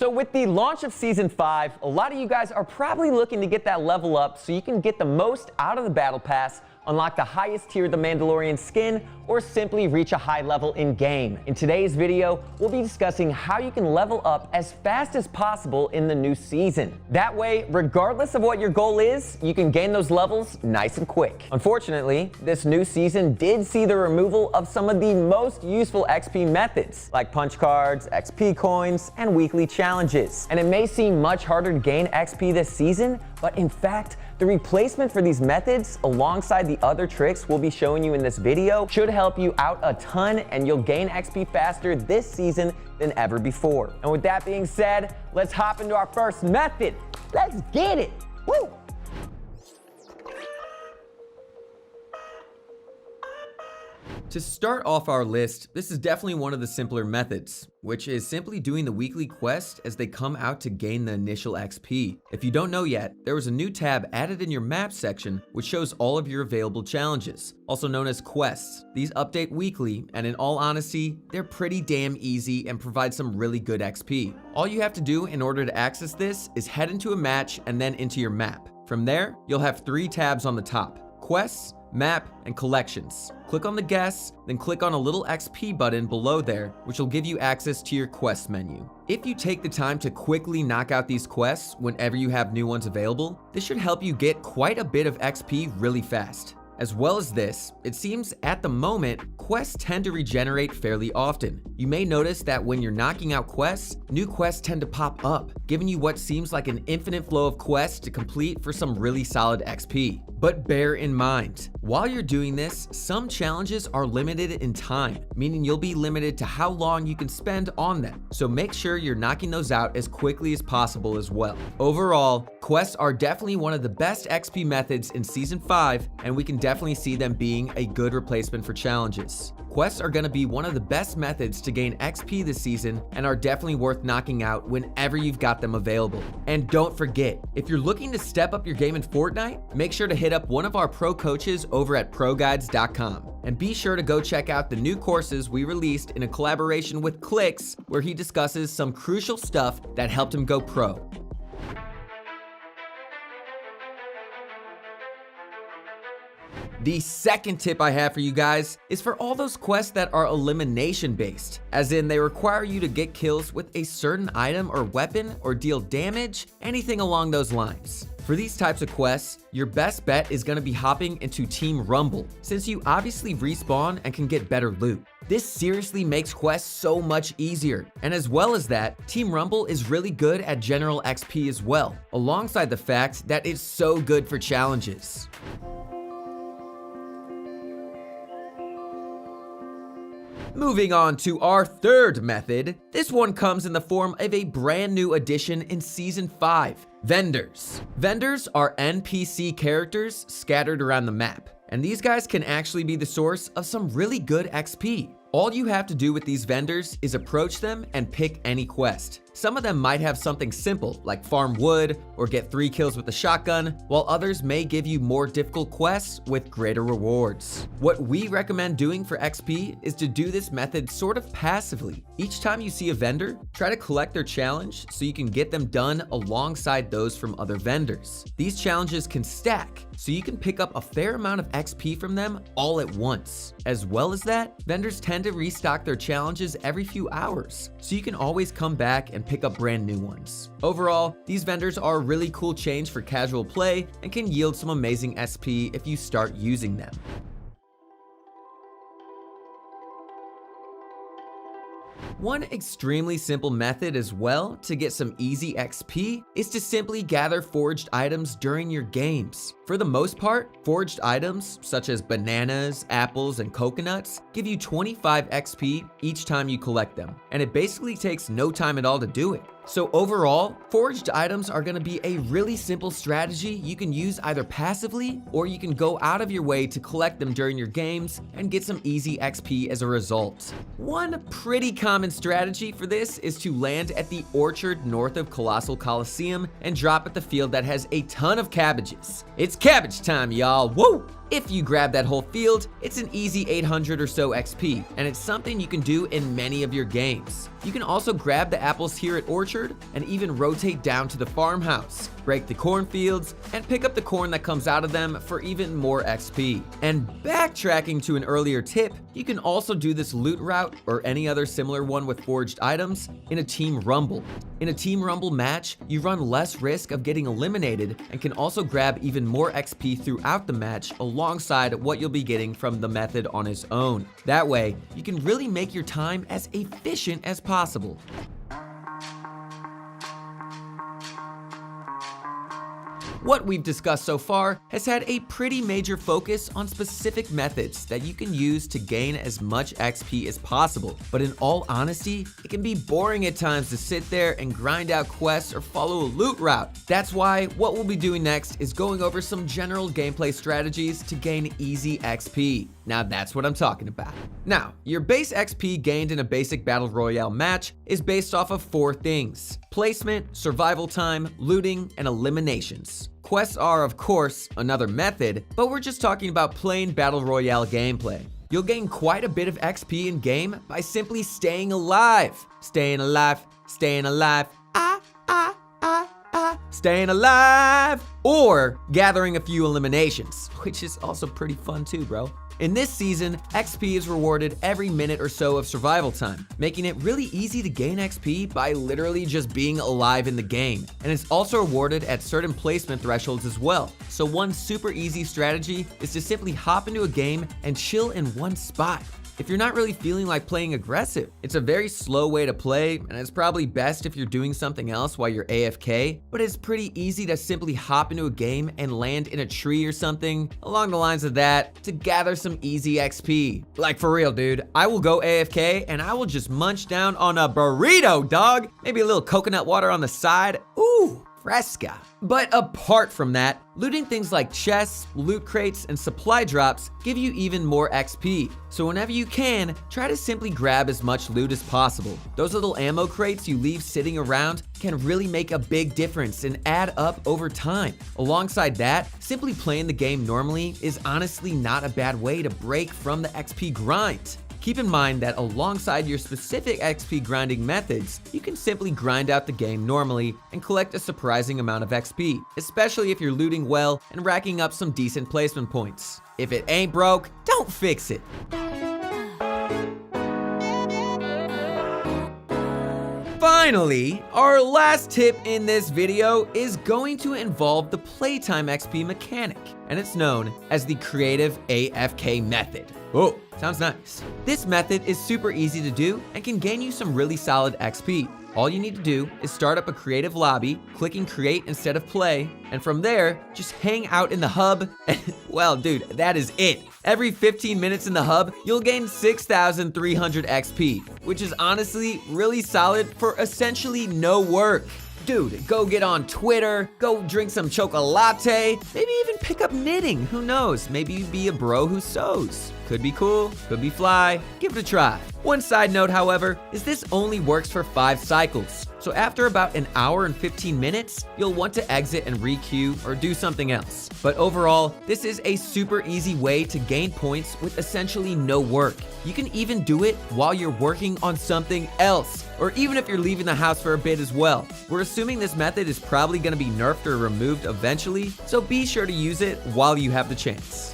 So with the launch of Season 5, a lot of you guys are probably looking to get that level up so you can get the most out of the Battle Pass, unlock the highest tier of the Mandalorian skin, or simply reach a high level in-game. In today's video, we'll be discussing how you can level up as fast as possible in the new season. That way, regardless of what your goal is, you can gain those levels nice and quick. Unfortunately, this new season did see the removal of some of the most useful XP methods, like punch cards, XP coins, and weekly challenges. And it may seem much harder to gain XP this season, but in fact, the replacement for these methods, alongside the other tricks we'll be showing you in this video, should help you out a ton, and you'll gain XP faster this season than ever before. And with that being said, let's hop into our first method. Let's get it. Woo! To start off our list, this is definitely one of the simpler methods, which is simply doing the weekly quest as they come out to gain the initial XP. If you don't know yet, there was a new tab added in your map section which shows all of your available challenges, also known as quests. These update weekly, and in all honesty, they're pretty damn easy and provide some really good XP. All you have to do in order to access this is head into a match and then into your map. From there, you'll have 3 tabs on the top: quests, map, and collections. Click on the guests, then click on a little XP button below there, which will give you access to your quest menu. If you take the time to quickly knock out these quests whenever you have new ones available, this should help you get quite a bit of XP really fast. As well as this, it seems at the moment, quests tend to regenerate fairly often. You may notice that when you're knocking out quests, new quests tend to pop up, giving you what seems like an infinite flow of quests to complete for some really solid XP. But bear in mind, while you're doing this, some challenges are limited in time, meaning you'll be limited to how long you can spend on them. So make sure you're knocking those out as quickly as possible as well. Overall, quests are definitely one of the best XP methods in Season 5, and we can definitely see them being a good replacement for challenges. Quests are going to be one of the best methods to gain XP this season and are definitely worth knocking out whenever you've got them available. And don't forget, if you're looking to step up your game in Fortnite, make sure to hit up one of our pro coaches over at proguides.com. And be sure to go check out the new courses we released in a collaboration with Clicks, where he discusses some crucial stuff that helped him go pro. The second tip I have for you guys is for all those quests that are elimination based, as in they require you to get kills with a certain item or weapon or deal damage, anything along those lines. For these types of quests, your best bet is going to be hopping into Team Rumble, since you obviously respawn and can get better loot. This seriously makes quests so much easier, and as well as that, Team Rumble is really good at general XP as well, alongside the fact that it's so good for challenges. Moving on to our third method, this one comes in the form of a brand new addition in Season 5, vendors. Vendors are NPC characters scattered around the map, and these guys can actually be the source of some really good XP. All you have to do with these vendors is approach them and pick any quest. Some of them might have something simple like farm wood or get 3 kills with a shotgun, while others may give you more difficult quests with greater rewards. What we recommend doing for XP is to do this method sort of passively. Each time you see a vendor, try to collect their challenge so you can get them done alongside those from other vendors. These challenges can stack, so you can pick up a fair amount of XP from them all at once. As well as that, vendors tend to restock their challenges every few hours, so you can always come back and pick up brand new ones. Overall, these vendors are a really cool change for casual play and can yield some amazing SP if you start using them. One extremely simple method as well to get some easy XP is to simply gather forged items during your games. For the most part, forged items such as bananas, apples, and coconuts give you 25 XP each time you collect them, and it basically takes no time at all to do it. So overall, forged items are going to be a really simple strategy you can use either passively, or you can go out of your way to collect them during your games and get some easy XP as a result. One pretty common strategy for this is to land at the orchard north of Colossal Coliseum and drop at the field that has a ton of cabbages. It's cabbage time, y'all, woo! If you grab that whole field, it's an easy 800 or so XP, and it's something you can do in many of your games. You can also grab the apples here at Orchard and even rotate down to the farmhouse, break the cornfields, and pick up the corn that comes out of them for even more XP. And backtracking to an earlier tip, you can also do this loot route or any other similar one with forged items in a team rumble. In a team rumble match, you run less risk of getting eliminated and can also grab even more XP throughout the match alongside what you'll be getting from the method on its own. That way, you can really make your time as efficient as possible. What we've discussed so far has had a pretty major focus on specific methods that you can use to gain as much XP as possible. But in all honesty, it can be boring at times to sit there and grind out quests or follow a loot route. That's why what we'll be doing next is going over some general gameplay strategies to gain easy XP. Now that's what I'm talking about. Now, your base XP gained in a basic Battle Royale match is based off of 4 things: placement, survival time, looting, and eliminations. Quests are, of course, another method, but we're just talking about plain Battle Royale gameplay. You'll gain quite a bit of XP in game by simply staying alive. Staying alive, staying alive, staying alive, or gathering a few eliminations, which is also pretty fun too, bro. In this season, XP is rewarded every minute or so of survival time, making it really easy to gain XP by literally just being alive in the game. And it's also rewarded at certain placement thresholds as well. So one super easy strategy is to simply hop into a game and chill in one spot. If you're not really feeling like playing aggressive, it's a very slow way to play, and it's probably best if you're doing something else while you're AFK, but it's pretty easy to simply hop into a game and land in a tree or something along the lines of that to gather some easy XP. Like for real, dude, I will go AFK and I will just munch down on a burrito, dog. Maybe a little coconut water on the side. Ooh, fresca. But apart from that, looting things like chests, loot crates, and supply drops give you even more XP. So whenever you can, try to simply grab as much loot as possible. Those little ammo crates you leave sitting around can really make a big difference and add up over time. Alongside that, simply playing the game normally is honestly not a bad way to break from the XP grind. Keep in mind that alongside your specific XP grinding methods, you can simply grind out the game normally and collect a surprising amount of XP, especially if you're looting well and racking up some decent placement points. If it ain't broke, don't fix it. Finally, our last tip in this video is going to involve the playtime XP mechanic, and it's known as the creative AFK method. Oh, sounds nice. This method is super easy to do and can gain you some really solid XP. All you need to do is start up a creative lobby, clicking create instead of play, and from there, just hang out in the hub, and well, dude, that is it. Every 15 minutes in the hub, you'll gain 6,300 XP, which is honestly really solid for essentially no work. Dude, go get on Twitter, go drink some chocolate, maybe even pick up knitting, who knows, maybe you'd be a bro who sews. Could be cool, could be fly, give it a try. One side note, however, is this only works for 5 cycles. So after about an hour and 15 minutes, you'll want to exit and re-queue or do something else. But overall, this is a super easy way to gain points with essentially no work. You can even do it while you're working on something else, or even if you're leaving the house for a bit as well. We're assuming this method is probably going to be nerfed or removed eventually, so be sure to use it while you have the chance.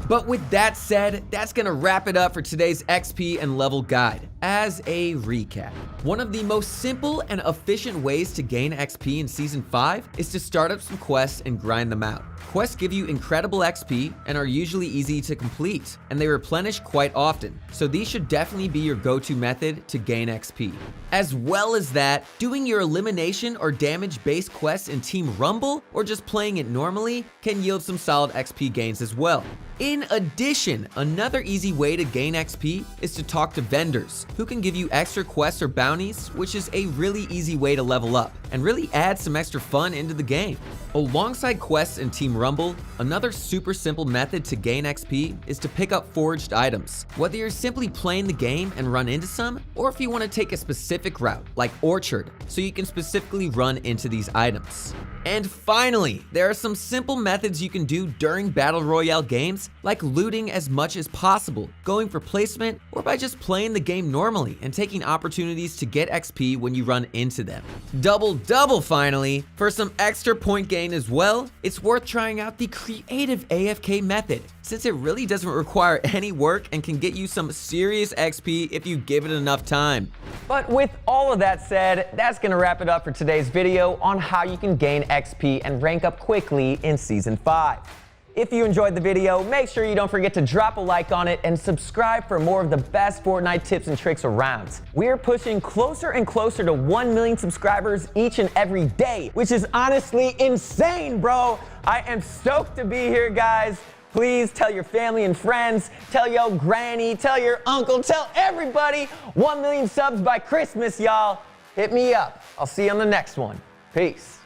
But with that said, that's gonna wrap it up for today's XP and level guide. As a recap, one of the most simple and efficient ways to gain XP in Season 5 is to start up some quests and grind them out. Quests give you incredible XP and are usually easy to complete, and they replenish quite often, so these should definitely be your go-to method to gain XP. As well as that, doing your elimination or damage-based quests in Team Rumble, or just playing it normally, can yield some solid XP gains as well. In addition, another easy way to gain XP is to talk to vendors, who can give you extra quests or bounties, which is a really easy way to level up, and really add some extra fun into the game. Alongside quests in Team Rumble, another super simple method to gain XP is to pick up forged items. Whether you're simply playing the game and run into some, or if you want to take a specific route, like Orchard, so you can specifically run into these items. And finally, there are some simple methods you can do during Battle Royale games, like looting as much as possible, going for placement, or by just playing the game normally and taking opportunities to get XP when you run into them. Double finally, for some extra point gain as well, it's worth trying out the creative AFK method, since it really doesn't require any work and can get you some serious XP if you give it enough time. But with all of that said, that's gonna wrap it up for today's video on how you can gain XP and rank up quickly in Season 5. If you enjoyed the video, make sure you don't forget to drop a like on it and subscribe for more of the best Fortnite tips and tricks around. We're pushing closer and closer to 1 million subscribers each and every day, which is honestly insane, bro. I am stoked to be here, guys. Please tell your family and friends, tell your granny, tell your uncle, tell everybody. 1 million subs by Christmas, y'all. Hit me up. I'll see you on the next one. Peace.